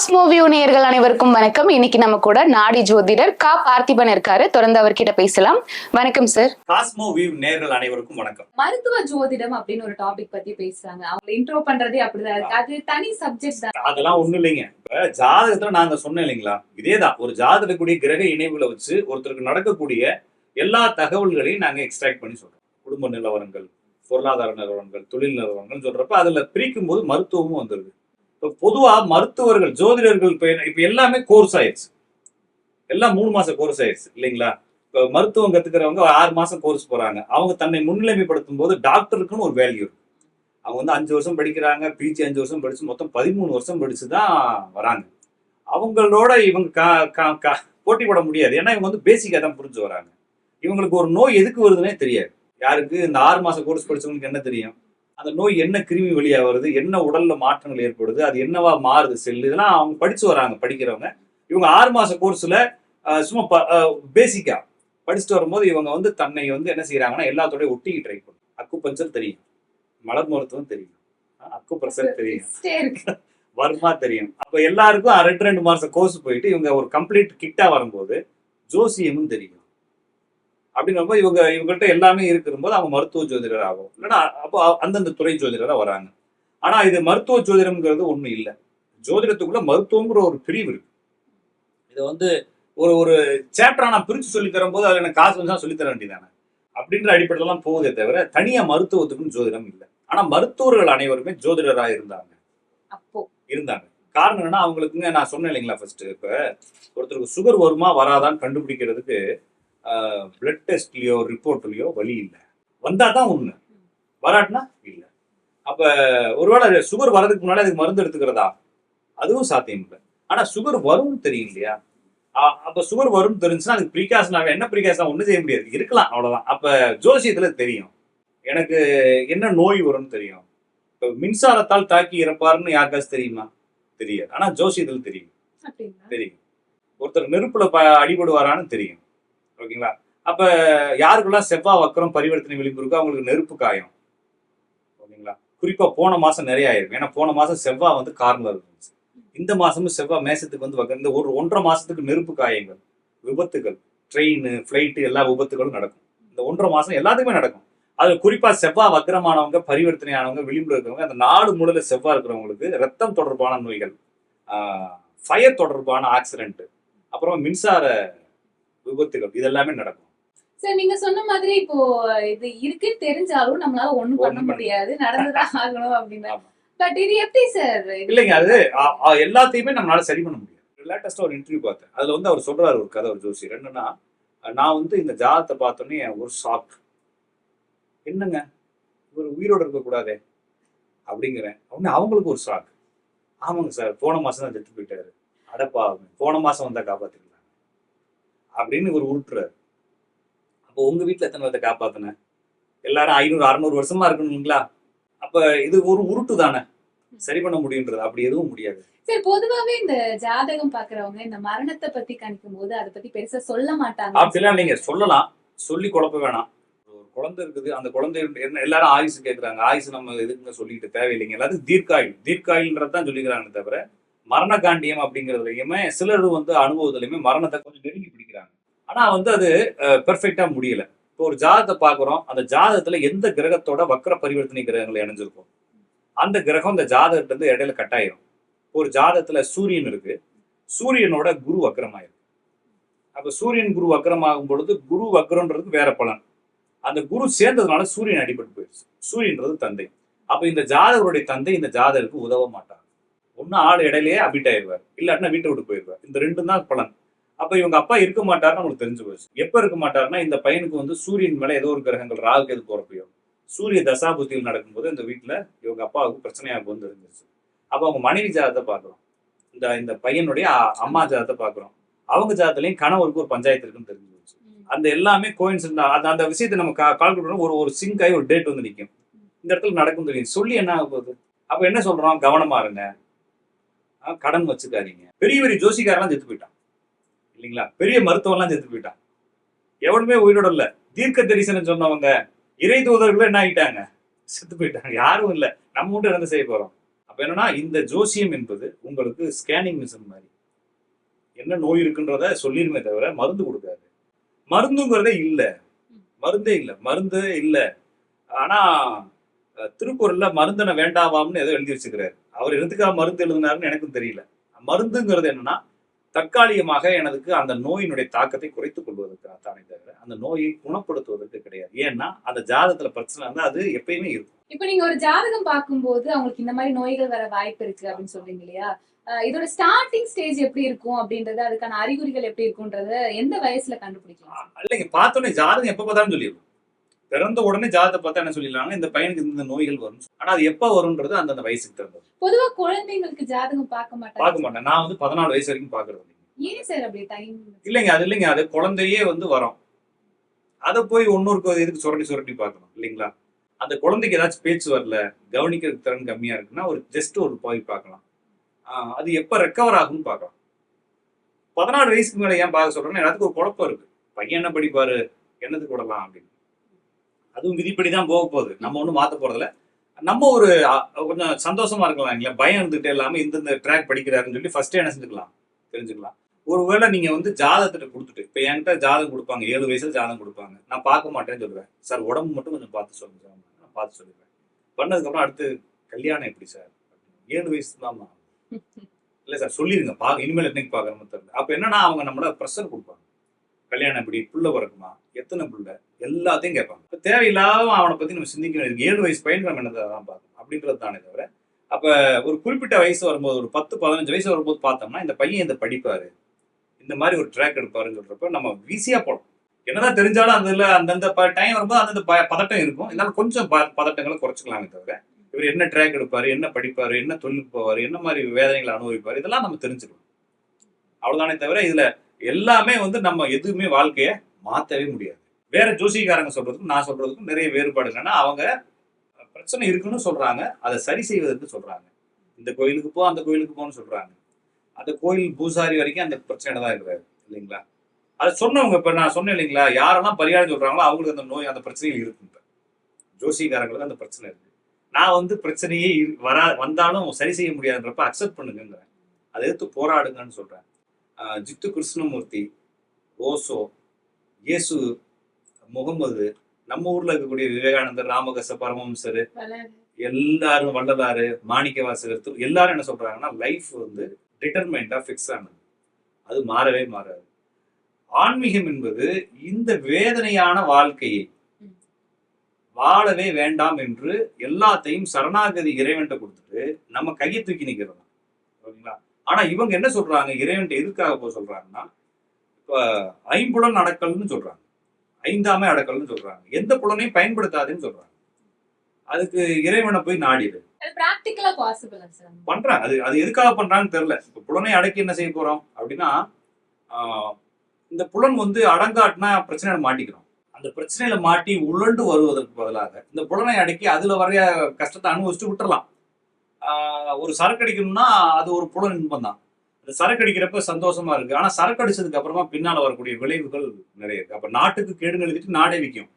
Cosmo view நேயர்கள் அனைவருக்கும் வணக்கம். இன்னைக்கு நம்ம கூட நாடி ஜோதிடர் கா பார்த்திபன் இருக்காரு. தொடர்ந்து அவர்கிட்ட பேசலாம். வணக்கம் சார். காஸ்மோ வியூ நேயர்கள் அனைவருக்கும் வணக்கம். மருத்துவ ஜோதிடம் அப்படின்னு ஒரு டாபிக் பத்தி பேசுறாங்க. அவங்க இன்ட்ரோ பண்றதே அப்படிதான் இருக்கு. அது தனி சப்ஜெக்ட் தான். அதெல்லாம் ஒண்ணும் இல்லைங்க. இப்ப ஜாதகத்துல நாங்க சொன்னேன் இல்லைங்களா, இதேதான் ஒரு ஜாதகக்கூடிய கிரக இணைவுகளை வச்சு ஒருத்தருக்கு நடக்கக்கூடிய எல்லா தகவல்களையும் நாங்க எக்ஸ்ட்ராக்ட் பண்ணி சொல்றோம். குடும்ப நிலவரங்கள், பொருளாதார நிலவரங்கள், தொழில் நிலவரங்கள் சொல்றப்ப அதுல பிரிக்கும் போது மருத்துவமும் வந்துருது. இப்போ பொதுவா மருத்துவர்கள், ஜோதிடர்கள் இப்ப எல்லாமே கோர்ஸ் ஆயிடுச்சு. எல்லாம் 3 மாச கோர்ஸ் ஆயிடுச்சு இல்லைங்களா. இப்போ மருத்துவம் கத்துக்கிறவங்க 6 மாசம் கோர்ஸ் போறாங்க. அவங்க தன்னை முன்னிலைமைப்படுத்தும் போது டாக்டருக்குன்னு ஒரு வேல்யூ இருக்கு. அவங்க வந்து 5 வருஷம் படிக்கிறாங்க, பிஜி 5 வருஷம் படிச்சு மொத்தம் 13 வருஷம் படிச்சுதான் வராங்க. அவங்களோட இவங்க போட்டி போட முடியாது. ஏன்னா இவங்க வந்து பேசிக்கா தான் புரிஞ்சு வராங்க. இவங்களுக்கு ஒரு நோய் எதுக்கு வருதுன்னே தெரியாது. யாருக்கு இந்த 6 மாச கோர்ஸ் படிச்சவங்களுக்கு என்ன தெரியும்? அந்த நோய் என்ன கிருமி வழியா வருது, என்ன உடல்ல மாற்றங்கள் ஏற்படுது, அது என்னவா மாறுது செல்லு, இதெல்லாம் அவங்க படிச்சு வராங்க படிக்கிறவங்க. இவங்க 6 மாச கோர்ஸ்ல சும்மா பேசிக்கா படிச்சுட்டு வரும்போது இவங்க வந்து தன்னை வந்து என்ன செய்யறாங்கன்னா எல்லாத்தோட ஒட்டிக்கு ட்ரை பண்ணும். அக்குபஞ்சர் தெரியும், மலர் மருத்துவம் தெரியும், அக்குப்ரெஷர் தெரியும், வர்மா தெரியும். அப்ப எல்லாருக்கும் 2 மாசம் கோர்ஸ் போயிட்டு இவங்க ஒரு கம்ப்ளீட் கிட்டா வரும்போது ஜோசியமும் தெரியும். அப்படிங்கும்போது இவங்கள்ட்ட எல்லாமே இருக்கும்போது அவங்க மருத்துவ ஜோதிடர் ஆகும். இல்லைன்னா அப்போ அந்தந்த துறை ஜோதிடரா வராங்க. ஆனா இது மருத்துவ ஜோதிடம்ங்கிறது ஒண்ணும் இல்லை. ஜோதிடத்துக்குள்ள மருத்துவங்கிற ஒரு பிரிவு இருக்கு. இதை வந்து ஒரு சாப்டரா நான் பிரிச்சு சொல்லி தரும் போது அதுல எனக்கு காசு வந்து சொல்லித்தர வேண்டியதானே அப்படின்ற அடிப்படையில தான் போகுதே தவிர தனியா மருத்துவத்துக்குன்னு ஜோதிடம் இல்லை. ஆனா மருத்துவர்கள் அனைவருமே ஜோதிடரா இருந்தாங்க. காரணம் என்னன்னா அவங்களுக்குங்க நான் சொன்னேன் இல்லைங்களா, ஃபர்ஸ்ட் இப்ப ஒருத்தருக்கு சுகர் வருமா வராதான்னு கண்டுபிடிக்கிறதுக்கு பிளட் டெஸ்ட்லயோ ரிப்போர்ட்லயோ வழி இல்லை. வந்தா தான் ஒண்ணு, வராட்டினா இல்லை. அப்ப ஒருவேளை சுகர் வர்றதுக்கு முன்னாடி அதுக்கு மருந்து எடுத்துக்கிறதா, அதுவும் சாத்தியம் இல்லை. ஆனா சுகர் வரும்னு தெரியும் இல்லையா. அப்ப சுகர் வரும்னு தெரிஞ்சுன்னா அதுக்கு ப்ரிகாஷனாக என்ன ப்ரிகாஷன் ஒன்றும் செய்ய முடியாது, இருக்கலாம் அவ்வளவுதான். அப்ப ஜோசியத்துல தெரியும் எனக்கு என்ன நோய் வரும்னு தெரியும். இப்ப மின்சாரத்தால் தாக்கி இறப்பாருன்னு யாருக்காச்சும் தெரியுமா? தெரியாது. ஆனா ஜோசியத்துல தெரியும். ஒருத்தர் நெருப்புல அடிபடுவாரான்னு தெரியும். ஓகேங்களா. அப்ப யாருக்கெல்லாம் செவ்வாய் வக்கரம் பரிவர்த்தனை விளிம்பு இருக்கோ அவங்களுக்கு நெருப்பு காயம். ஓகேங்களா. குறிப்பா போன மாசம் நிறைய ஆயிருக்கு. ஏன்னா போன மாசம் செவ்வாய் வந்து கார்னர்ல இருந்துச்சு. இந்த மாசமும் செவ்வாய் மேசத்துக்கு வந்து வக்கரம். இந்த 1.5 மாசத்துக்கு நெருப்பு காயங்கள், விபத்துகள், ட்ரெயின், ஃபிளைட்டு எல்லா விபத்துகளும் நடக்கும். இந்த 1.5 மாசம் எல்லாத்துக்குமே நடக்கும். அது குறிப்பா செவ்வாய் வக்கரமானவங்க, பரிவர்த்தனை ஆனவங்க, விளிம்புல இருக்கிறவங்க, அந்த 4 மூலையில செவ்வாய் இருக்கிறவங்களுக்கு ரத்தம் தொடர்பான நோய்கள், ஃபயர் தொடர்பான ஆக்சிடென்ட், அப்புறம் மின்சார விபத்துகள் இதெல்லாமே நடக்கும். சார் நீங்க சொன்ன மாதிரி இப்போ இது இருக்குன்னு தெரிஞ்சாலும் நம்மளால ஒண்ணும் பண்ண முடியாது, நடந்துதான் ஆகணும் அப்படின்னா. பட் இது எப்படி சார்? இல்லைங்க, அது எல்லாத்தையுமே நம்மளால சரி பண்ண முடியாது. லேட்டஸ்டா ஒரு இன்டர்வியூ பார்த்தேன். அதுல வந்து அவர் சொல்றாரு ஒரு கதை, ஒரு ஜோசியர். என்னன்னா, நான் வந்து இந்த ஜாதகத்தை பார்த்தோன்னே ஒரு ஷாக். என்னங்க இவர் உயிரோட இருக்க கூடாதே அப்படிங்கிறேன். அவங்களுக்கு ஒரு ஷாக். ஆமாங்க சார், போன மாசம் தான் செத்து போயிட்டாரு. அடப்பா, போன மாசம் வந்தா காப்பாத்திருக்கலாம் அப்படின்னு ஒரு உருட்டுறாரு. அப்போ உங்க வீட்டுல எத்தனை பேர்த்த காப்பாத்தின? எல்லாரும் 500-600 வருஷமா இருக்கணுங்களா? அப்ப இது ஒரு உருட்டு தானே, சரி பண்ண முடியுன்றது. அப்படி எதுவும் முடியாது. சரி, பொதுவாவே இந்த ஜாதகம் பாக்குறவங்க இந்த மரணத்தை பத்தி கணிக்கும் போது அதை பத்தி பெருசா சொல்ல மாட்டாங்க. அப்படிலாம் நீங்க சொல்லலாம், சொல்லி குழப்ப வேணாம். ஒரு குழந்தை இருக்குது, அந்த குழந்தை என்ன எல்லாரும் ஆயுசு கேட்கறாங்க. ஆயுசு நம்ம எதுக்குங்க சொல்லிட்டு தேவையில்லைங்க. எல்லாத்துக்கும் தீர்க்காயுள்ன்றதான் சொல்லிக்கிறாங்க தவிர மரண காண்டியம் அப்படிங்கிறதுலையுமே சிலர் வந்து அனுபவத்திலையுமே மரணத்தை கொஞ்சம் நெருங்கி பிடிக்கிறாங்க. ஆனா வந்து அது பெர்ஃபெக்டா முடியல. இப்போ ஒரு ஜாதகத்தை பாக்குறோம், அந்த ஜாதகத்துல எந்த கிரகத்தோட வக்கர பரிவர்த்தனை கிரகங்கள் இணைஞ்சிருக்கும், அந்த கிரகம் இந்த ஜாதகத்துல இருந்து இடையில கட்டாயிரும். ஒரு ஜாதகத்துல சூரியன் இருக்கு, சூரியனோட குரு வக்கரமாயிருக்கு. அப்ப சூரியன் குரு வக்கரமாகும் பொழுது குரு வக்கரம்ன்றது வேற பலன். அந்த குரு சேர்ந்ததுனால சூரியன் அடிபட்டு போயிடுச்சு. சூரியன்றது தந்தை. அப்ப இந்த ஜாதகருடைய தந்தை இந்த ஜாதகருக்கு உதவ மாட்டார். ஒன்னு ஆள் இடையிலேயே அபிட் ஆயிடுவார், இல்லாட்டினா வீட்டை விட்டு போயிடுவார். இந்த 2 தான் பலன். அப்ப இவங்க அப்பா இருக்க மாட்டாருன்னு அவங்களுக்கு தெரிஞ்சு போச்சு. எப்ப இருக்க மாட்டாருன்னா, இந்த பையனுக்கு வந்து சூரியன் மேல ஏதோ ஒரு கிரகங்கள் ராகு எது போறப்பையோ சூரிய தசாபுத்தியில் நடக்கும்போது இந்த வீட்டுல இவங்க அப்பாவுக்கு பிரச்சனையாக வந்து தெரிஞ்சிருச்சு. அப்ப அவங்க மனைவி ஜாதத்தை பாக்குறோம், இந்த பையனுடைய அம்மா ஜாதத்தை பாக்குறோம். அவங்க ஜாதத்துலயும் கணவருக்கு ஒரு பஞ்சாயத்து இருக்குன்னு தெரிஞ்சு போச்சு. அந்த எல்லாமே கோயின்சிடென்ட். அந்த விஷயத்தை நம்ம கால்குலேட் பண்ண ஒரு சிங்க் ஆகி ஒரு டேட் வந்து நிற்கும். இந்த இடத்துல நடக்கும் தெரியும். சொல்லி என்ன ஆக போகுது? அப்ப என்ன சொல்றோம்? கவனமா இருங்க, கடன் வச்சுக்காதீங்க. பெரிய பெரிய ஜோசிக்காரெல்லாம் செத்து போயிட்டான் இல்லைங்களா. பெரிய மருத்துவம்லாம் செத்து போயிட்டான். எவனுமே உயிரோட இல்ல. தீர்க்க தரிசனம் சொன்னவங்க, இறை தூதர்கள் என்ன ஆகிட்டாங்க? செத்து போயிட்டாங்க. யாரும் இல்ல. நம்ம மட்டும் இறந்து செய்ய போறோம். அப்ப என்னன்னா இந்த ஜோசியம் என்பது உங்களுக்கு ஸ்கேனிங் மிஷின் மாதிரி. என்ன நோய் இருக்குன்றத சொல்லிருமே தவிர மருந்து கொடுக்காது. மருந்துங்கிறதே இல்ல, மருந்தே இல்ல, மருந்தே இல்ல. ஆனா திருக்குறள்ல மருந்தன வேண்டாவாம்னு ஏதோ எழுதி வச்சுக்கிறாரு. அவர் எதுக்காக மருந்து எழுதினாருன்னு எனக்கும் தெரியல. மருந்துங்கிறது என்னன்னா தற்காலிகமாக எனக்கு அந்த நோயினுடைய தாக்கத்தை குறைத்துக் கொள்வதற்கு தானே தவிர அந்த நோயை குணப்படுத்துவதற்கு கிடையாது. ஏன்னா அந்த ஜாதகத்துல பிரச்சனை இருந்தா அது எப்பயுமே இருக்கும். இப்ப நீங்க ஒரு ஜாதகம் பார்க்கும்போது அவங்களுக்கு இந்த மாதிரி நோய்கள் வர வாய்ப்பு இருக்கு அப்படின்னு சொல்றீங்க இல்லையா? இதோட ஸ்டார்டிங் ஸ்டேஜ் எப்படி இருக்கும் அப்படின்றது, அதுக்கான அறிகுறிகள் எப்படி இருக்கும்ன்றத எந்த வயசுல கண்டுபிடிக்கலாம்? இல்லைங்க, பார்த்தோன்னே ஜாதகம் எப்ப பார்த்தாலும் சொல்லிடலாம். பிறந்த உடனே ஜாதகத்தை பார்த்தா என்ன சொல்லிடலாங்க, இந்த பையனுக்கு இந்த நோய்கள் வரும். ஆனா அது எப்ப வரும்ன்றது அந்தந்த வயசுக்கு தகுந்தது. பொதுவா குழந்தைங்களுக்கு ஜாதகம் பார்க்க மாட்டேன். நான் வந்து 14 வயசு வரைக்கும் பாக்குறது. ஏன் சார் அப்படி டைம்? இல்லைங்க, அது குழந்தையே வந்து வரும். அதை போய் ஒன்னொருக்கு எதுக்கு சுரண்டி பார்க்கணும் இல்லைங்களா? அந்த குழந்தைக்கு ஏதாச்சும் பேச்சு வரல, கவனிக்கிற திறன் கம்மியா இருக்குன்னா ஒரு போய் பார்க்கலாம். அது எப்ப ரெக்கவர் ஆகும்னு பார்க்கலாம். 14 வயசுக்கு மேல ஏன் பார்க்க சொல்றேன்னா எல்லாத்துக்கும் ஒரு குழப்பம் இருக்கு. பையன் என்ன படிப்பாரு, என்னத்துக்கு விடலாம் அப்படின்னு. அதுவும் விதிப்படிதான் போக போகுது, நம்ம ஒண்ணும் மாத்த போறதில்ல. நம்ம ஒரு கொஞ்சம் சந்தோஷமா இருக்கலாம் இல்லையா? பயம் இருந்துட்டு எல்லாமே இந்த ட்ராக் படிக்கிறாருன்னு சொல்லி ஃபர்ஸ்டே என்ன செஞ்சுக்கலாம், தெரிஞ்சுக்கலாம். ஒருவேளை நீங்க வந்து ஜாதகத்தை கொடுத்துட்டு, இப்ப என்கிட்ட ஜாதகம் கொடுப்பாங்க, 7 வயசுல ஜாதகம் கொடுப்பாங்க. நான் பார்க்க மாட்டேன்னு சொல்லுவேன். சார் உடம்பு மட்டும் கொஞ்சம் பார்த்து சொல்லுங்க சார். நான் பார்த்து சொல்லிடுவேன். பண்ணதுக்கு அப்புறம் அடுத்து கல்யாணம் எப்படி சார்? 7 வயசு தான் இல்ல சார் சொல்லிருங்க, இனிமேல் என்னைக்கு பாக்குறோம் தெரியல. அப்ப என்னன்னா அவங்க நம்மள ப்ரெஷர் கொடுப்பாங்க. கல்யாணம் எப்படி, புள்ள பிறக்குமா, எத்தனை புள்ள, எல்லாத்தையும் கேட்பாங்க. தேவையில்லாம அவனை பத்தி நம்ம சிந்திக்க வேண்டியது. 7 வயசு பையன் நம்ம என்னதான் பார்க்கணும் அப்படின்றது தானே தவிர, அப்ப ஒரு குறிப்பிட்ட வயசு வரும்போது, ஒரு 10-15 வயசு வரும்போது பார்த்தோம்னா இந்த பையன் இந்த படிப்பாரு, இந்த மாதிரி ஒரு ட்ராக் எடுப்பாருன்னு சொல்றப்ப நம்ம ஈஸியா போடும். என்னதான் தெரிஞ்சாலும் அதுல அந்தந்த டைம் வரும்போது அந்தந்த பதட்டம் இருக்கும். இதனால கொஞ்சம் பதட்டங்களை குறைச்சிக்கலாமே தவிர, இவர் என்ன ட்ராக் எடுப்பாரு, என்ன படிப்பாரு, என்ன தொழிலுக்கு போவாரு, என்ன மாதிரி வேதனைகளை அனுபவிப்பாரு, இதெல்லாம் நம்ம தெரிஞ்சுக்கணும். அவ்வளவுதானே தவிர இதுல எல்லாமே வந்து நம்ம எதுவுமே வாழ்க்கைய மாத்தவே முடியாது. வேற ஜோசிகாரங்க சொல்றதுக்கும் நான் சொல்றதுக்கும் நிறைய வேறுபாடு. என்னன்னா அவங்க பிரச்சனை இருக்குன்னு சொல்றாங்க, அதை சரி செய்வதற்கு சொல்றாங்க. இந்த கோயிலுக்கு போ, அந்த கோயிலுக்கு போன்னு சொல்றாங்க. அந்த கோயில் பூசாரி வரைக்கும் அந்த பிரச்சனை தான் இருக்கிறாரு இல்லைங்களா? அதை சொன்னவங்க, இப்ப நான் சொன்னேன் இல்லைங்களா, யாரெல்லாம் பரிகாரம் சொல்றாங்களோ அவங்களுக்கு அந்த நோய், அந்த பிரச்சனைகள் இருக்கு. இப்ப ஜோசிகாரங்களுக்கு அந்த பிரச்சனை இருக்கு. நான் வந்து பிரச்சனையே வந்தாலும் சரி செய்ய முடியாதுன்றப்ப அக்செப்ட் பண்ணுங்க, அதை எடுத்து போராடுங்கன்னு சொல்றேன். ஜித்து கிருஷ்ணமூர்த்தி, ஓசோ, இயேசு, முகமது, நம்ம ஊர்ல இருக்கக்கூடிய விவேகானந்தர், ராமகிருஷ்ண பரமஹம்சர், எல்லாரும், வள்ளலாறு, மாணிக்கவாசகர், எல்லாரும் என்ன சொல்றாங்கன்னா லைஃப் வந்து டிட்டர்மைண்டா ஃபிக்ஸ் ஆனது, அது மாறவே மாறாது. ஆன்மீகம் என்பது இந்த வேதனையான வாழ்க்கையை வாழவே வேண்டாம் என்று எல்லாத்தையும் சரணாகதி இறைவன்ட்ட கொடுத்துட்டு நம்ம கையை தூக்கி நிக்கிறோம். ஓகேங்களா? ஆனா இவங்க என்ன சொல்றாங்க, இறைவன்ட்ட எதுக்காக போக சொல்றாங்கன்னா, இப்ப ஐம்புலன் அடக்கல்னு சொல்றாங்க, 5ஆமே அடக்கல்னு சொல்றாங்க. எந்த புலனையும் பயன்படுத்தாதுன்னு சொல்றாங்க. அதுக்கு இறைவனை போய் நாடிடு பண்றாங்க. அது எதுக்காக பண்றாங்கன்னு தெரியல. இப்ப புலனை அடக்கி என்ன செய்ய போறோம் அப்படின்னா, இந்த புலன் வந்து அடங்காட்டினா பிரச்சனையில மாட்டிக்கிறோம். அந்த பிரச்சனையில மாட்டி உழண்டு வருவதற்கு பதிலாக இந்த புலனை அடக்கி அதுல வரைய கஷ்டத்தை அனுபவிச்சுட்டு விட்டுறலாம். ஒரு சரக்கு அடிக்கணும்னா அது ஒரு புலன் இன்பம் தான். அந்த சரக்கு அடிக்கிறப்ப சந்தோஷமா இருக்கு. ஆனா சரக்கு அடிச்சதுக்கு அப்புறமா பின்னால வரக்கூடிய விளைவுகள் நிறைய இருக்கு. அப்ப நாட்டுக்கு கெடுன்னு எழுதிட்டு நாடே விற்கும்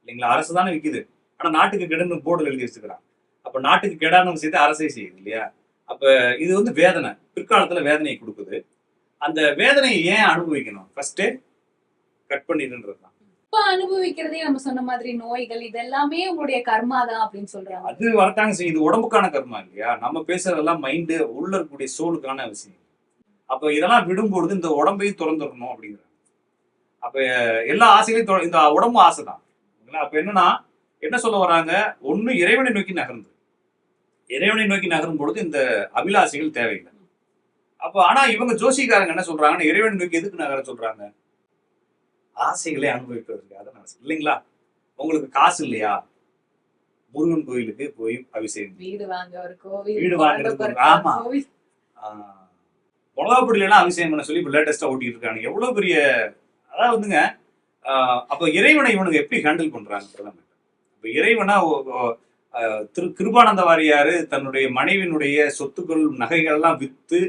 இல்லைங்களா? அரசு தானே விற்குது. ஆனா நாட்டுக்கு கெடுன்னு போர்டு எழுதி வச்சுக்கிறான். அப்ப நாட்டுக்கு கெடான விஷயத்தை அரசே செய்யுது இல்லையா? அப்ப இது வந்து வேதனை, பிற்காலத்துல வேதனையை கொடுக்குது. அந்த வேதனையை ஏன் அனுபவிக்கணும்? ஃபர்ஸ்டே கட் பண்ணிடுன்றது தான். இப்ப அனுபவிக்கிறதே நம்ம சொன்ன மாதிரி நோய்கள் இதெல்லாமே உங்களுடைய கர்மா தான் அப்படின்னு சொல்றாங்க. அது வரத்தாங்க செய்யும். இது உடம்புக்கான கர்மா இல்லையா? நம்ம பேசுறதெல்லாம் மைண்டு, உள்ள இருக்கக்கூடிய சோலுக்கான விஷயம். அப்ப இதெல்லாம் விடும்பொழுது இந்த உடம்பையும் திறந்துடணும் அப்படிங்கிறாங்க. அப்ப எல்லா ஆசைகளையும் இந்த உடம்பு ஆசைதான். அப்ப என்னன்னா என்ன சொல்ல வராங்க, ஒண்ணு இறைவனை நோக்கி நகர்ந்து, இறைவனை நோக்கி நகரும் பொழுது இந்த அபிலாசைகள் தேவையில்லை. அப்ப ஆனா இவங்க ஜோசிகாரங்க என்ன சொல்றாங்கன்னா, இறைவனை நோக்கி எதுக்கு நகர சொல்றாங்க? ஆசைகளை அனுபவிப்பதற்காக இல்லைங்களா? உங்களுக்கு காசு இல்லையா, முருகன் கோயிலுக்கு போய் அபிஷேகம், வீடு வாங்குறது, ஆமா, மிளகாப்பொடியிலாம் அபிஷேகம் பண்ண சொல்லி இப்ப லேட்டஸ்டா ஓட்டிட்டு இருக்காங்க. எவ்வளவு பெரிய, அதாவது வந்துங்க. அப்ப இறைவனை இவனுக்கு எப்படி ஹேண்டில் பண்றாங்க பிரதமர்? இப்ப இறைவனா கிருபானந்த வாரியாரு தன்னுடைய மனைவியினுடைய சொத்துக்கள், நகைகள் எல்லாம் வித்து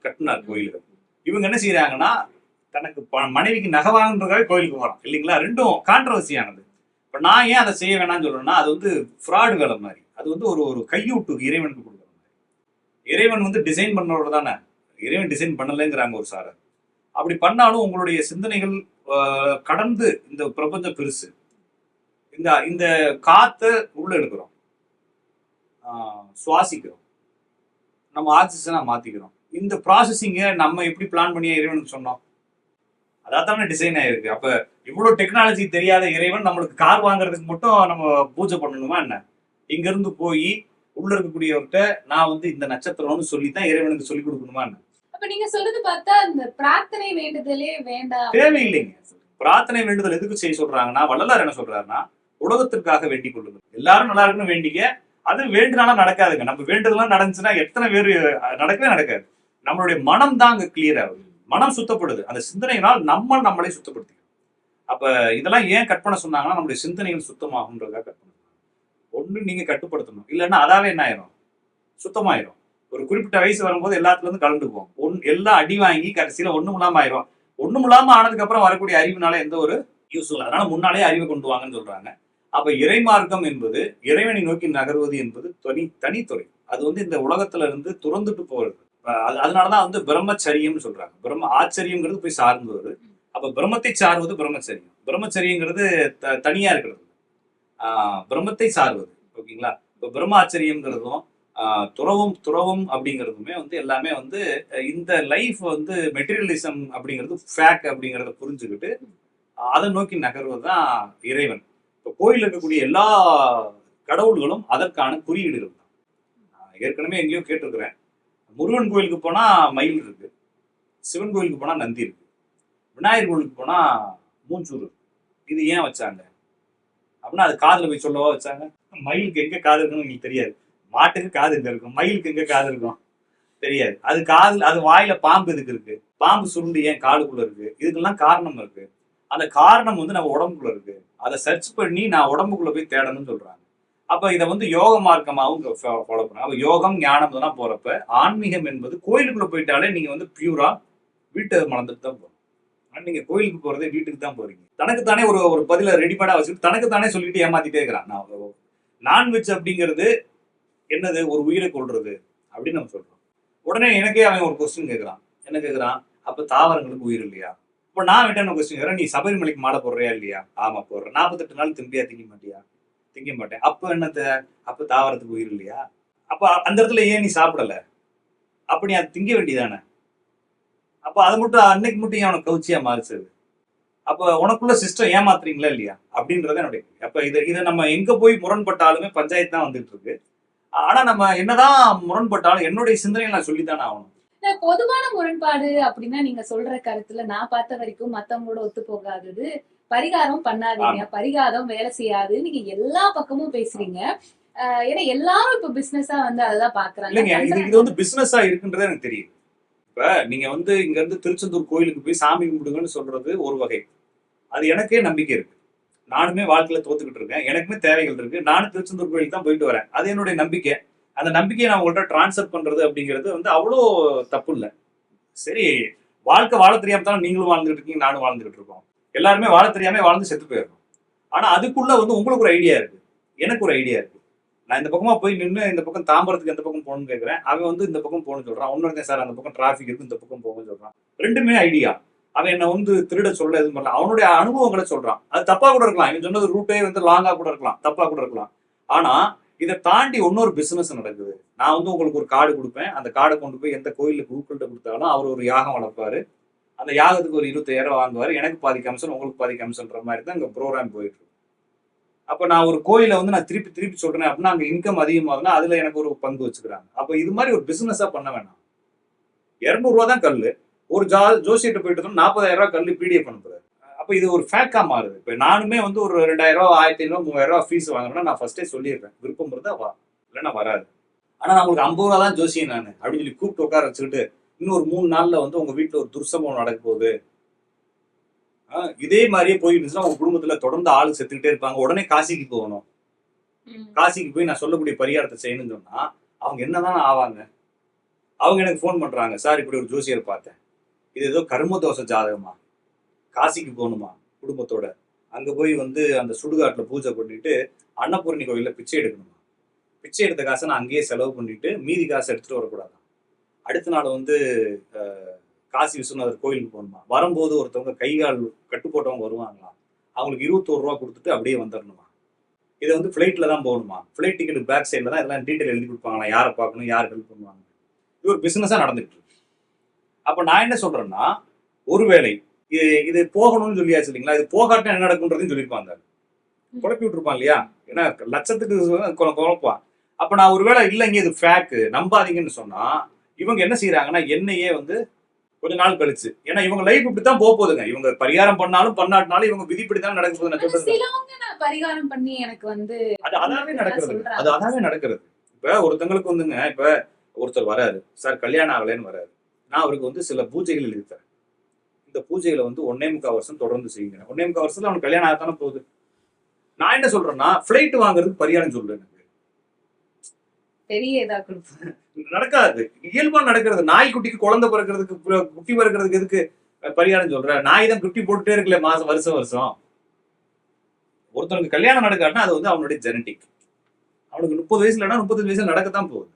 கட்டினார் கோயிலுக்கு. இவங்க என்ன செய்யறாங்கன்னா, தனக்கு மனைவிக்கு நகை வாங்குறதுக்காக கோயிலுக்கு போறான் இல்லைங்களா? ரெண்டும் கான்ட்ரவர்சியானது. இப்ப நான் ஏன் அதை செய்ய வேணாம்னு சொல்றேன்னா, அது வந்து ஃப்ராடு வேலை மாதிரி. அது வந்து ஒரு ஒரு கையூட்டு இறைவனுக்கு கொடுக்குற மாதிரி. இறைவன் வந்து டிசைன் பண்ணவர் தானே, இறைவன் டிசைன் பண்ணலைங்கிறாங்க ஒரு சாரர். அப்படி பண்ணாலும் உங்களுடைய சிந்தனைகள் கடந்து இந்த பிரபஞ்சம் பெருசு. இந்த இந்த காத்த உள்ள எடுக்கிறோம், சுவாசிக்கிறோம், நம்ம ஆக்சிஜனா மாத்திக்கிறோம். இந்த ப்ராசஸிங்க நம்ம எப்படி பிளான் பண்ணி இறைவனுக்கு சொன்னோம்? அதாத்தானே டிசைன் ஆயிருக்கு. அப்ப இவ்வளவு டெக்னாலஜி தெரியாத இறைவன் நம்மளுக்கு கார் வாங்குறதுக்கு மட்டும் நம்ம பூஜை பண்ணணுமா என்ன? இங்க இருந்து போய் உள்ள இருக்கக்கூடியவர்கிட்ட நான் வந்து இந்த நட்சத்திரம்னு சொல்லித்தான் இறைவனுக்கு சொல்லி கொடுக்கணுமா என்ன? அப்ப நீங்க சொல்றது பார்த்தா இந்த பிரார்த்தனை வேண்டுதலே வேண்டாம். தேவையில்லைங்க. பிரார்த்தனை வேண்டுதல் எதுக்கு செய்ய சொல்றாங்கன்னா, வள்ளலார் என்ன சொல்றாருன்னா, உலகத்திற்காக வேண்டிக் கொள்ளுங்கள். எல்லாரும் நல்லா இருக்குன்னு வேண்டிக்க. அது வேண்டுனாலும் நடக்காதுங்க. நம்ம வேண்டுதெல்லாம் நடந்துச்சுன்னா எத்தனை பேர் நடக்கவே நடக்காது. நம்மளுடைய மனம் தான் அங்க கிளியர் ஆகுது. மனம் சுத்தப்படுது. அந்த சிந்தனைகளால் நம்மளே சுத்தப்படுத்திக்கணும். அப்ப இதெல்லாம் ஏன் கற்பனை சொன்னாங்கன்னா, நம்மளுடைய சிந்தனைகள் சுத்தமாகுன்றதுக்காக கற்பனை. ஒண்ணு நீங்க கட்டுப்படுத்தணும், இல்லைன்னா அதாவே என்ன ஆயிரும், சுத்தமாயிரும். ஒரு குறிப்பிட்ட வயசு வரும்போது எல்லாத்துல இருந்து கலந்துக்குவோம். எல்லாம் அடி வாங்கி கடைசியில ஒண்ணும் இல்லாம ஆயிரும். ஒண்ணும் இல்லாம ஆனதுக்கு அப்புறம் வரக்கூடிய அறிவுனால எந்த ஒரு யூஸ் இல்லை. அதனால முன்னாலே அறிவை கொண்டு வாங்கன்னு சொல்றாங்க. அப்ப இறைமார்க்கம் என்பது, இறைவனை நோக்கி நகர்வது என்பது தனித்துறை. அது வந்து இந்த உலகத்துல இருந்து துறந்துட்டு போறது. அதனாலதான் வந்து பிரம்மச்சரியம்னு சொல்றாங்க. ஆச்சரியம்ங்கிறது போய் சார்ந்து வருது. அப்ப பிரம்மத்தை சார்வது பிரம்மச்சரியம். பிரம்மச்சரியங்கிறது தனியா இருக்கிறது, பிரம்மத்தை சார்வது. ஓகேங்களா? இப்ப பிரம்மாச்சரியம்ங்கிறதும் துறவும் அப்படிங்கிறதுமே வந்து எல்லாமே வந்து இந்த லைஃப் வந்து மெட்டீரியலிசம் அப்படிங்கிறது ஃபேக் அப்படிங்கிறத புரிஞ்சுக்கிட்டு அதை நோக்கி நகர்வது தான் இறைவன். இப்போ கோயில் இருக்கக்கூடிய எல்லா கடவுள்களும் அதற்கான குறியீடுகள் தான். ஏற்கனவே எங்கேயோ கேட்டிருக்கிறேன். முருகன் கோயிலுக்கு போனா மயில் இருக்கு, சிவன் கோயிலுக்கு போனா நந்தி இருக்கு, விநாயகர் கோயிலுக்கு போனா மூஞ்சூர் இருக்கு. இது ஏன் வச்சாங்க அப்படின்னா, அது காதுல போய் சொல்லவா வச்சாங்க? மயிலுக்கு எங்க காது இருக்குன்னு உங்களுக்கு தெரியாது. மாட்டுக்கு காது எங்க இருக்கும், மயிலுக்கு எங்க காது இருக்கும் தெரியாது. அது காது, அது வாயில பாம்பு எதுக்கு இருக்கு, பாம்பு சுருண்டு ஏன் காலுக்குள்ள இருக்கு, இதுக்கெல்லாம் காரணம் இருக்கு. அந்த காரணம் வந்து நம்ம உடம்புக்குள்ள இருக்கு. அதை சர்ச் பண்ணி நான் உடம்புக்குள்ள போய் தேடணும்னு சொல்றாங்க. அப்ப இதை வந்து யோக மார்க்கமாகவும் ஃபாலோ பண்ண. அப்ப யோகம் ஞானம் தான் போறப்ப ஆன்மீகம் என்பது கோயிலுக்குள்ள போயிட்டாலே நீங்க வந்து பியூரா வீட்டை மறந்துட்டு தான் போறோம். நீங்க கோயிலுக்கு போறதே வீட்டுக்கு தான் போறீங்க. தனக்குத்தானே ஒரு பதில ரெடிமேடா வச்சுட்டு தனக்குத்தானே சொல்லிட்டு ஏமாத்திட்டே இருக்கிறான். நான்வெஜ் அப்படிங்கிறது என்னது, ஒரு உயிரை கொள்றது அப்படின்னு நம்ம சொல்றோம். உடனே எனக்கே அவன் ஒரு கொஸ்டின் கேட்கறான். என்ன கேட்கறான்? அப்ப தாவரங்களுக்கு உயிர் இல்லையா? இப்ப நான் விட்டு என்ன கொஸ்டின் கேட்கறேன், நீ சபரிமலைக்கு மாலை போடுறியா இல்லையா? ஆமா போடுறேன். 48 நாள் திம்பியா? திங்க மாட்டியா? திங்க மாட்டேன். அப்ப என்னத்த, அப்ப தாவரத்துக்கு உயிர் இல்லையா? அப்ப அந்த இடத்துல ஏன் நீ சாப்பிடல? அப்ப நீ அது திங்க வேண்டியதானே? அப்ப அதை மட்டும் அன்னைக்கு மட்டும் ஏன் உனக்கு கவுச்சியா மாறுச்சது? அப்ப உனக்குள்ள சிஸ்டம் ஏமாத்துறீங்களா இல்லையா அப்படின்றத என்னுடைய. அப்ப இதை நம்ம எங்க போய் முரண்பட்டாலுமே பஞ்சாயத்து தான் வந்துட்டு இருக்கு. ஆனா நம்ம என்னதான் முரண்பட்டாலும் என்னுடைய சிந்தனையை நான் சொல்லித்தானே ஆகணும். பொதுவான முரண்பாடு அப்படின்னா நீங்க சொல்ற கருத்துல நான் பார்த்த வரைக்கும் மத்தவங்களோட ஒத்து போகாதது, பரிகாரம் பண்ணாதீங்க, பரிகாரம் வேலை செய்யாது, நீங்க எல்லா பக்கமும் பேசுறீங்க. ஏன்னா எல்லாரும் இப்ப பிசினஸா வந்து அதெல்லாம் பாக்குறாங்க. இல்லைங்க, இது வந்து பிசினஸா இருக்குன்றது எனக்கு தெரியும். இப்ப நீங்க வந்து இங்க இருந்து திருச்செந்தூர் கோயிலுக்கு போய் சாமி கும்பிடுங்கன்னு சொல்றது ஒரு வகை. அது எனக்கே நம்பிக்கை இருக்கு. நானுமே வாழ்க்கையில தோத்துக்கிட்டு இருக்கேன், எனக்குமே தேவைகள் இருக்கு. நானும் திருச்செந்தூர் கோயிலுக்கு தான் போயிட்டு வரேன். அது என்னுடைய நம்பிக்கை. அந்த நம்பிக்கையை நான் உங்கள்கிட்ட டிரான்ஸ்ஃபர் பண்றது அப்படிங்கிறது வந்து அவ்வளோ தப்பு இல்லை. சரி, வாழ்க்கை வாழ தெரியாம தானே நீங்களும் வாழ்ந்துட்டு இருக்கீங்க, நானும் வாழ்ந்துகிட்டு இருக்கோம். எல்லாருமே வாழ தெரியாம வாழ்ந்து செத்து போயிடணும். ஆனா அதுக்குள்ள வந்து உங்களுக்கு ஒரு ஐடியா இருக்கு, எனக்கு ஒரு ஐடியா இருக்கு. நான் இந்த பக்கமா போய் நின்று இந்த பக்கம் தாம்பரத்துக்கு எந்த பக்கம் போகணும்னு கேட்கறேன். அவன் வந்து இந்த பக்கம் போகணும்னு சொல்றான். ஒன்னு சார் அந்த பக்கம் டிராபிக் இருக்கு, இந்த பக்கம் போகணும்னு சொல்றான். ரெண்டுமே ஐடியா. அவன் என்ன வந்து திருட சொல்ல எதுவும் பண்ணலாம், அவனுடைய அனுபவங்களை சொல்றான். அது தப்பா கூட இருக்கலாம். இவன் சொன்னது ரூட்டே வந்து லாங்கா கூட இருக்கலாம், தப்பா கூட இருக்கலாம். ஆனா இதை தாண்டி இன்னொரு பிசினஸ் நடக்குது. நான் வந்து உங்களுக்கு ஒரு கார்டு கொடுப்பேன். அந்த கார்டை கொண்டு போய் எந்த கோயிலுக்கு குருக்கள்கிட்ட கொடுத்தாலும் அவர் ஒரு யாகம் வளர்ப்பாரு. அந்த யாகத்துக்கு ஒரு 25,000 வாங்குவாரு. எனக்கு பாதி கமிஷன், உங்களுக்கு பாதி கமிஷன்ற மாதிரி தான் இங்க ப்ரோக்ராம் போயிட்டு இருக்கு. அப்ப நான் ஒரு கோயிலை வந்து நான் திருப்பி சொல்றேன் அப்படின்னா அங்க இன்கம் அதிகமாகுதுன்னா அதுல எனக்கு ஒரு பங்கு வச்சுக்கிறாங்க. அப்ப இது மாதிரி ஒரு பிசினஸா பண்ண வேணாம். 200 ரூபா தான் கல்லு. ஒரு ஜோசியிட்ட போயிட்டு 40,000 ரூபாய் கல்லு பிடிஎஃப் அனுப்புறாரு. அப்ப இது ஒரு ஃபேக்கா மாறுது. இப்ப நானுமே வந்து ஒரு 2,000 ரூபாய், 1,500, 3,000 ரூபாய் ஃபீஸ் வாங்குறேன்னா நான் ஃபர்ஸ்டே சொல்லிடுறேன், விருப்பம் இருந்தா வா, இல்லைன்னா வராது. ஆனா நான் உங்களுக்கு 50 ரூபா தான் ஜோசியம் நான் அப்படின்னு சொல்லி கூப்பிட்டு உட்கார வச்சுக்கிட்டு இன்னொரு 3 நாள்ல வந்து உங்க வீட்டுல ஒரு துர்சம்பவம் நடக்க போகுது, இதே மாதிரியே போயிட்டு இருந்துச்சுன்னா உங்க குடும்பத்துல தொடர்ந்து ஆளு செத்துக்கிட்டே இருப்பாங்க. உடனே காசிக்கு போகணும், காசிக்கு போய் நான் சொல்லக்கூடிய பரிகாரத்தை செய்யணும்னு சொன்னா அவங்க என்னதான் ஆவாங்க? அவங்க எனக்கு ஃபோன் பண்றாங்க, சார் இப்படி ஒரு ஜோசியர் பார்த்தேன், இது ஏதோ கர்மதோஷ ஜாதகமா, காசிக்கு போகணுமா குடும்பத்தோட, அங்க போய் வந்து அந்த சுடுகாட்டுல பூஜை பண்ணிட்டு அன்னபூரணி கோயில்ல பிச்சை எடுக்கணுமா. பிச்சை எடுத்த காசை நான் அங்கேயே செலவு பண்ணிட்டு மீதி காசை எடுத்துட்டு வரக்கூடாது. அடுத்த நாள் வந்து காசி விஸ்வநாதர் கோயிலுக்கு போகணுமா, வரும்போது ஒருத்தவங்க கை கால் கட்டு போட்டவங்க வருவாங்களாம், அவங்களுக்கு 21 ரூபா கொடுத்துட்டு அப்படியே வந்துடணுமா. இதை வந்து ஃப்ளைட்ல தான் போகணுமா, ஃப்ளைட் டிக்கெட் பேக் சைடில் தான் இதெல்லாம் டீட்டெயில் எழுதி கொடுப்பாங்களா, யாரை பார்க்கணும், யார் ஹெல்ப் பண்ணுவாங்க. இது ஒரு பிசினஸா நடந்துட்டு இருக்கு. அப்ப நான் என்ன சொல்றேன்னா, ஒருவேளை இது இது போகணும்னு சொல்லியாச்சு இல்லைங்களா, இது போகாட்டும் என்ன நடக்கும்ன்றதையும் சொல்லியிருப்பாங்க. குழப்பி விட்டுருப்பான் இல்லையா, ஏன்னா லட்சத்துக்கு குழப்பான். அப்ப நான் ஒருவேளை இல்லைங்க இது ஃபேக் நம்பாதீங்கன்னு சொன்னா, இவங்க என்ன செய்யறாங்கன்னா என்னையே வந்து கொஞ்ச நாள் கழிச்சு, ஏன்னா இவங்க லைஃப் இப்படித்தான் போக போகுதுங்க. இவங்க பரிகாரம் பண்ணாலும் பண்ணாட்டினாலும் இவங்க விதிப்படிதான் நடக்க போகுது. நான் சொல்றது சிலவங்க நான் பரிகாரம் பண்ணி எனக்கு வந்து அது அதாவே நடக்கிறது, சொல்றாங்க. அது அதாவே நடக்கிறது. இப்ப ஒருத்தங்களுக்கு வந்துங்க, இப்ப ஒருத்தர் வராரு சார், கல்யாணம் ஆகலைன்னு வராரு, நான் அவருக்கு வந்து சில பூஜைகள் எழுதித்தரேன். இந்த பூஜைகளை வந்து 1.25 வருஷம் தொடர்ந்து செய்யுங்க. 1.25 வருஷத்துல அவனுக்கு கல்யாணம் ஆகத்தானே போகுது. நான் என்ன சொல்றேன்னா, பிளைட் வாங்குறதுக்கு பரிகாரம் சொல்றேன். பெரிய இதா கொடுப்பேன் நடக்காது, இயல்பா நடக்கிறது. நாய்க்குட்டிக்கு குழந்தை பிறக்கிறதுக்கு குட்டி பிறக்கிறதுக்கு எதுக்கு பரிகாரம் சொல்ற? நாய் தான் குட்டி போட்டுட்டே இருக்குல்ல மாசம் வருஷம் வருஷம். ஒருத்தனுக்கு கல்யாணம் நடக்காட்டினா அது வந்து அவனுடைய ஜெனட்டிக். அவனுக்கு 30 வயசுல 35 வயசுல நடக்கத்தான் போகுது.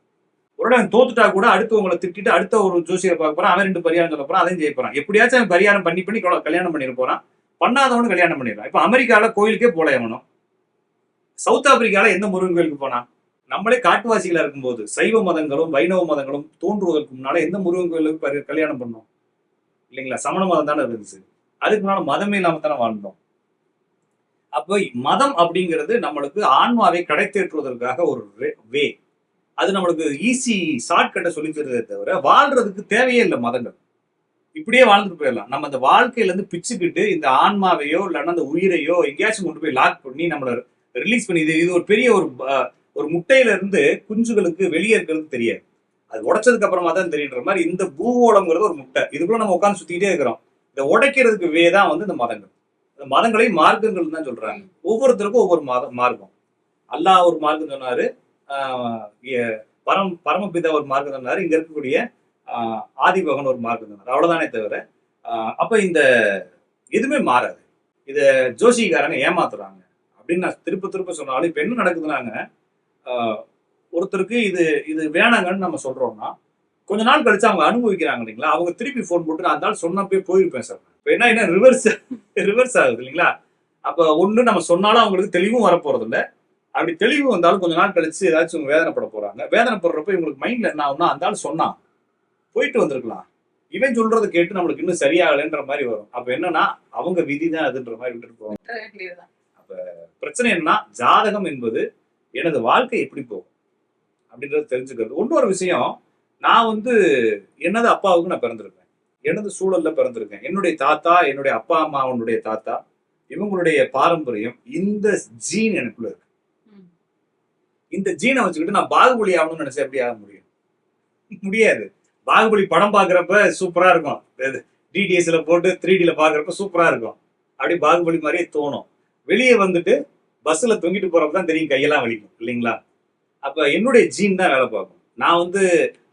ஒரு அவன் தோத்துட்டா கூட அடுத்து உங்களை திட்டிட்டு அடுத்த ஒரு ஜோசியரை பார்க்க போறான், அவன் 2 பரிகாரம் சொல்ல போறான், அதையும் ஜெயிக்க போறான். எப்படியாச்சும் அவன் பரிகாரம் பண்ணி கல்யாணம் பண்ணிட போறான். பண்ணாதவனு கல்யாணம் பண்ணிடுறான். இப்ப அமெரிக்கால கோயிலுக்கே போல எவனும். சவுத் ஆப்பிரிக்கால எந்த முருகன் கோயிலுக்கு போனா? நம்மளே காட்டுவாசிகளா இருக்கும்போது சைவ மதங்களும் வைணவ மதங்களும் தோன்றுவதற்கு முன்னால எந்த முருகன் கோயிலுக்கு கல்யாணம் பண்ணோம் இல்லைங்களா? சமண மதம் தானே இருந்துச்சு. அதுக்கு முன்னால மதமே இல்லாம தானே வாழ்ந்தோம். அப்போ மதம் அப்படிங்கிறது நம்மளுக்கு ஆன்மாவை கடை தேற்றுவதற்காக ஒரு வே. அது நம்மளுக்கு ஈஸி ஷார்ட்கட்டை சொல்லிக்கிறதே தவிர வாழ்றதுக்கு தேவையே இல்லை மதங்கள். இப்படியே வாழ்ந்துட்டு போயிடலாம். நம்ம அந்த வாழ்க்கையில இருந்து பிச்சுக்கிட்டு இந்த ஆன்மாவையோ இல்லைன்னா அந்த உயிரையோ எங்கேயாச்சும் கொண்டு போய் லாக் பண்ணி நம்மளை ரிலீஸ் பண்ணி, இது ஒரு பெரிய ஒரு முட்டையில இருந்து குஞ்சுகளுக்கு வெளியே இருக்கிறது தெரியாது, அது உடைச்சதுக்கு அப்புறமா தான் தெரியுன்ற மாதிரி இந்த பூகோளம்ங்கிறது ஒரு முட்டை. இதுக்குள்ள நம்ம உட்காந்து சுத்திக்கிட்டே இருக்கிறோம். இதை உடைக்கிறதுக்கு வே தான் வந்து இந்த மதங்கள். இந்த மதங்களை மார்க்கங்கள் தான் சொல்றாங்க. ஒவ்வொருத்தருக்கும் ஒவ்வொரு மார்க்கம். அல்லாஹ் ஒரு மார்க்கம் சொன்னாரு, பரமபிதா ஒரு மார்க்கம் சொன்னாரு, இங்க இருக்கக்கூடிய ஆதிபகன் ஒரு மார்க்கம் சொன்னாரு. அவ்வளவுதானே தவிர அப்ப இந்த எதுவுமே மாறாது. இத ஜோசிகாரங்க ஏமாத்துறாங்க அப்படின்னு நான் திருப்ப சொன்னாலும் இப்ப என்ன நடக்குதுனாங்க, ஒருத்தருக்கு இது இது வேணாங்கன்னு நம்ம சொல்றோம்னா கொஞ்ச நாள் கழிச்சு அவங்க அனுபவிக்கிறாங்க இல்லைங்களா, அவங்க திருப்பி போன் போட்டு நான் அந்த சொன்னப்பே போயிருப்பேன் சார். இப்ப என்ன ரிவர்ஸ் ஆகுது இல்லைங்களா. அப்ப ஒண்ணு நம்ம சொன்னாலும் அவங்களுக்கு தெளிவும் வரப்போறது இல்லை. அப்படி தெளிவு வந்தாலும் கொஞ்ச நாள் கழிச்சு ஏதாச்சும் வேதனைப்பட போறாங்க. வேதனைப்படுறப்ப இவங்களுக்கு மைண்ட்ல என்ன ஆகும்னா, அந்த ஆள் சொன்னா போயிட்டு வந்திருக்கலாம், இவன் சொல்றதை கேட்டு நம்மளுக்கு இன்னும் சரியாகலைன்ற மாதிரி வரும். அப்ப என்னன்னா அவங்க விதிதான் அதுன்ற மாதிரி விட்டுட்டு போவாங்க. அப்ப பிரச்சனை என்னன்னா, ஜாதகம் என்பது எனது வாழ்க்கை எப்படி போகும் அப்படின்றது தெரிஞ்சுக்கிறது. இன்னொரு விஷயம், நான் வந்து எனது அப்பாவுக்கு நான் பிறந்திருக்கேன், எனது சூழல்ல பிறந்திருக்கேன். என்னுடைய தாத்தா, என்னுடைய அப்பா அம்மாவனுடைய தாத்தா, இவங்களுடைய பாரம்பரியம், இந்த ஜீன் எனக்குள்ள இருக்கு. இந்த ஜீனை வச்சுக்கிட்டு நான் பாகுபலி ஆகணும்னு நினைச்சா எப்படி ஆக முடியும்? முடியாது. பாகுபலி படம் பாக்குறப்ப சூப்பரா இருக்கும், டிடிஎஸ்ல போட்டு 3Dல பாக்குறப்ப சூப்பரா இருக்கும், அப்படி பாகுபலி மாதிரியே தோணும். வெளியே வந்துட்டு பஸ்ல தொங்கிட்டு போறப்பதான் தெரியும் கையெல்லாம் வலிக்கும் இல்லைங்களா. அப்ப என்னுடைய ஜீன் தான் வேலை பார்க்கும். நான் வந்து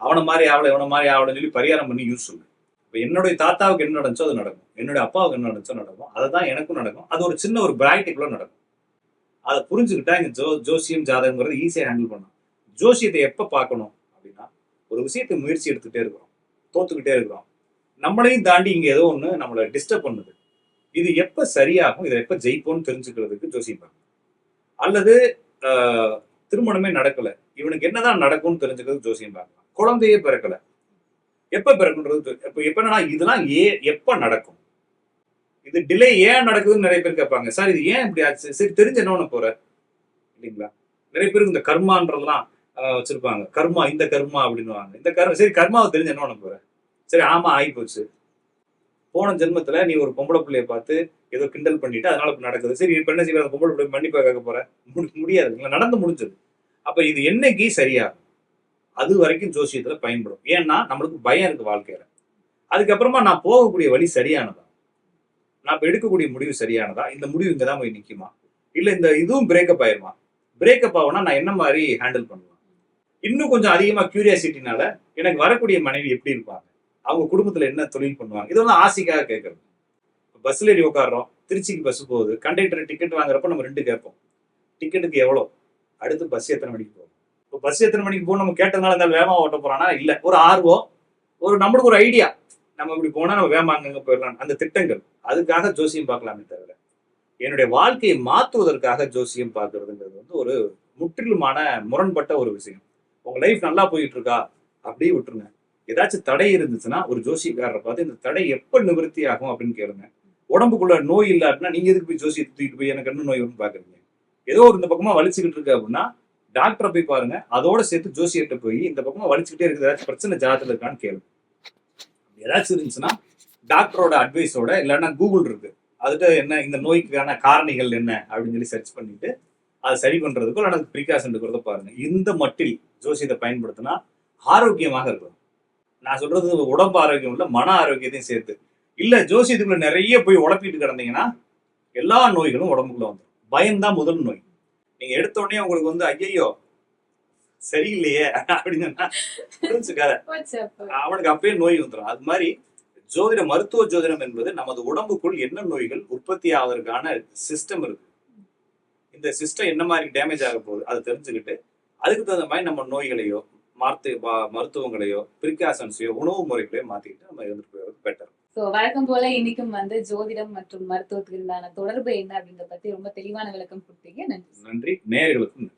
அவனை மாதிரி ஆவலை இவனை மாதிரி ஆவலைன்னு சொல்லி பரிகாரம் பண்ணி யூஸ் சொல்லுவேன். இப்ப என்னுடைய தாத்தாவுக்கு என்ன நடந்துச்சோ அது நடக்கும், என்னுடைய அப்பாவுக்கு என்ன நடந்துச்சோ நடக்கும், அதுதான் எனக்கும் நடக்கும். அது ஒரு சின்ன ஒரு பிராக்டிக்குள்ள நடக்கும். அதை புரிஞ்சுக்கிட்டா இங்க ஜோசியம் ஜாதகங்கிறது ஈஸியா ஹேண்டில் பண்ணலாம். ஜோசியத்தை எப்ப பார்க்கணும் அப்படின்னா, ஒரு விஷயத்தை முயற்சி எடுத்துக்கிட்டே இருக்கிறோம், தோத்துக்கிட்டே இருக்கிறோம், நம்மளையும் தாண்டி இங்க ஏதோ ஒண்ணு நம்மளை டிஸ்டர்ப் பண்ணுது, இது எப்ப சரியாகும், இதை எப்ப ஜெயிப்போம்னு தெரிஞ்சுக்கிறதுக்கு ஜோசியம் பார்க்கணும். அல்லது திருமணமே நடக்கல, இவனுக்கு என்னதான் நடக்கும்னு தெரிஞ்சுக்கிறது ஜோசியம் பார்க்கலாம். குழந்தையே பிறக்கல, எப்ப பிறக்குன்றது எப்ப என்னன்னா, இதெல்லாம் எப்ப நடக்கும், இது டிலே ஏன் நடக்குதுன்னு நிறைய பேர் கேட்பாங்க. சார் இது ஏன் இப்படி ஆச்சு? சரி தெரிஞ்சு என்ன பண்ண போற இல்லைங்களா. நிறைய பேருக்கு இந்த கர்மான்றதெல்லாம் வச்சிருப்பாங்க. கர்மா, இந்த கர்மா அப்படின்னுவாங்க. இந்த கர்மா, சரி கர்மாவை தெரிஞ்சு என்ன பண்ண போற? சரி ஆமா ஆகி போச்சு, போன ஜென்மத்துல நீ ஒரு பொம்பளை பிள்ளைய பார்த்து ஏதோ கிண்டல் பண்ணிட்டு அதனால இப்ப நடக்குது, சரி இப்ப என்ன செய்ய, அந்த பொம்பளை பிள்ளை மன்னிப்பா கேட்க போற? முடியாது, நடந்து முடிஞ்சது. அப்ப இது என்னைக்கு சரியாகும், அது வரைக்கும் ஜோசியத்துல பயன்படும். ஏன்னா நம்மளுக்கு பயம் இருக்கு வாழ்க்கையில. அதுக்கப்புறமா நான் போகக்கூடிய வழி சரியானதா, நான் இப்ப எடுக்கக்கூடிய முடிவு சரியானதா, இந்த முடிவு இங்கதான் போய் நிக்குமா, இல்ல இந்த இதுவும் பிரேக்கப் ஆயிருமா, பிரேக்கப் ஆகும்னா நான் என்ன மாதிரி ஹேண்டில் பண்ணுவேன். இன்னும் கொஞ்சம் அதிகமா கியூரியாசிட்டினால எனக்கு வரக்கூடிய மனைவி எப்படி இருப்பாங்க, அவங்க குடும்பத்துல என்ன தொழில் பண்ணுவாங்க, இதெல்லாம் ஆசைக்காக கேட்கறது. பஸ்ல ஏறி உட்காடுறோம், திருச்சிக்கு பஸ் போகுது, கண்டக்டர் டிக்கெட் வாங்குறப்ப நம்ம 2 கேட்போம், டிக்கெட்டுக்கு எவ்வளோ, அடுத்து பஸ் எத்தனை மணிக்கு போகும், இப்போ பஸ் எத்தனை மணிக்கு போகணும் நம்ம கேட்டதுனால இருந்தாலும் வேகமா ஓட்ட போறானா இல்ல, ஒரு ஆர்வம், ஒரு நம்மளுக்கு ஒரு ஐடியா, நம்ம இப்படி போனா நம்ம வேகமா அங்கங்க போயிடலாம், அந்த திட்டங்கள், அதுக்காக ஜோசியம் பார்க்கலாமே தவிர என்னுடைய வாழ்க்கையை மாற்றுவதற்காக ஜோசியம் பார்க்கறதுங்கிறது வந்து ஒரு முற்றிலுமான முரண்பட்ட ஒரு விஷயம். உங்க லைஃப் நல்லா போயிட்டு இருக்கா, அப்படியே விட்டுருங்க. ஏதாச்சும் தடை இருந்துச்சுன்னா ஒரு ஜோசியக்காரரை பார்த்து இந்த தடை எப்ப நிவர்த்தி ஆகும் அப்படின்னு கேளுங்க. உடம்புக்குள்ள நோய் இல்லாட்டினா நீங்க எதுக்கு போய் ஜோசியத்தை தூக்கிட்டு போய் எனக்கு என்ன நோய் வரும்னு பாக்குறீங்க? ஏதோ ஒரு இந்த பக்கமா வலிச்சுக்கிட்டு இருக்கு அப்படின்னா டாக்டரை போய் பாருங்க, அதோட சேர்த்து ஜோசியர்கிட்ட போய் இந்த பக்கமா வலிச்சுக்கிட்டே இருக்குது, ஏதாச்சும் பிரச்சனை ஜாதகத்துல இருக்கான்னு கேளுங்க. ஏதாச்சும் இருந்துச்சுன்னா டாக்டரோட அட்வைஸோட, இல்லைன்னா கூகுள் இருக்கு, அதுக்கு என்ன இந்த நோய்க்கான காரணிகள் என்ன அப்படின்னு சொல்லி சர்ச் பண்ணிட்டு அதை சரி பண்றதுக்கோ அல்லது ப்ரிகாஷன் இருக்கிறத பாருங்க. இந்த மட்டில் ஜோசியத்தை பயன்படுத்தினா ஆரோக்கியமாக இருக்கும். நான் சொல்றது உடம்பு ஆரோக்கியம் இல்ல, மன ஆரோக்கியத்தையும் சேர்த்து. இல்ல ஜோசியத்துக்குள்ள நிறைய போய் உழப்பிட்டு கிடந்தீங்கன்னா எல்லா நோய்களும் உடம்புக்குள்ள வந்துடும். பயம்தான் முதல் நோய். நீங்க எடுத்த உடனே உங்களுக்கு வந்து ஐயோ சரியில்லையே அப்படின்னு புரிஞ்சுக்காத, அவனுக்கு அப்பயே நோய் வந்துடும். அது மாதிரி ஜோதிடம், மருத்துவ ஜோதிடம் என்பது நமது உடம்புக்குள் என்ன நோய்கள் உற்பத்தி ஆவதற்கான சிஸ்டம் இருக்கு. இந்த சிஸ்டம் என்ன மாதிரி டேமேஜ் ஆக போகுது அதை தெரிஞ்சுக்கிட்டு அதுக்கு தகுந்த மாதிரி நம்ம நோய்களையோ மருத்துவங்களையோ பிரிகாஷன்ஸையோ உணவு முறைகளையோ மாத்திக்கிட்டு நம்ம இருந்துட்டு போயிடுறது பெட்டர். சோ வழக்கம் போல இன்னைக்கும் வந்து ஜோதிடம் மற்றும் மருத்துவத்துக்கு உண்டான தொடர்பு என்ன அப்படின்றத பத்தி ரொம்ப தெளிவான விளக்கம் கொடுத்தீங்க. நன்றி. நன்றி நேயர்களுக்கும்.